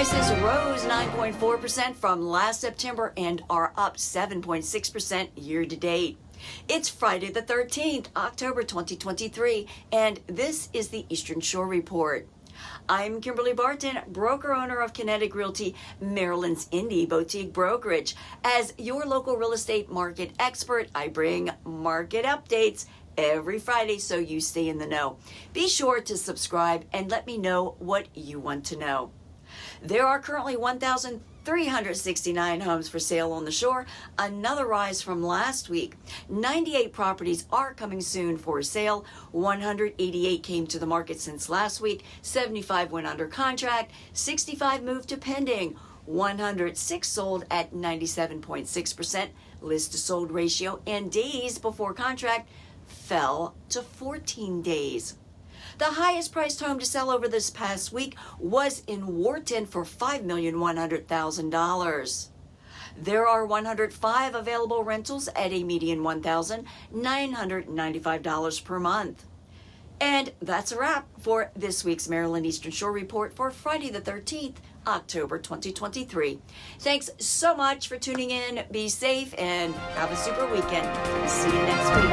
Prices rose 9.4% from last September and are up 7.6% year to date. It's Friday the 13th, October 2023, and this is the Eastern Shore Report. I'm Kimberly Barton, broker-owner of Kinetic Realty, Maryland's indie boutique brokerage. As your local real estate market expert, I bring market updates every Friday so you stay in the know. Be sure to subscribe and let me know what you want to know. There are currently 1,369 homes for sale on the shore, another rise from last week. 98 properties are coming soon for sale. 188 came to the market since last week. 75 went under contract. 65 moved to pending. 106 sold at 97.6% list to sold ratio, and days before contract fell to 14 days. The highest priced home to sell over this past week was in Wharton for $5,100,000. There are 105 available rentals at a median $1,995 per month. And that's a wrap for this week's Maryland Eastern Shore Report for Friday the 13th, October 2023. Thanks so much for tuning in. Be safe and have a super weekend. See you next week.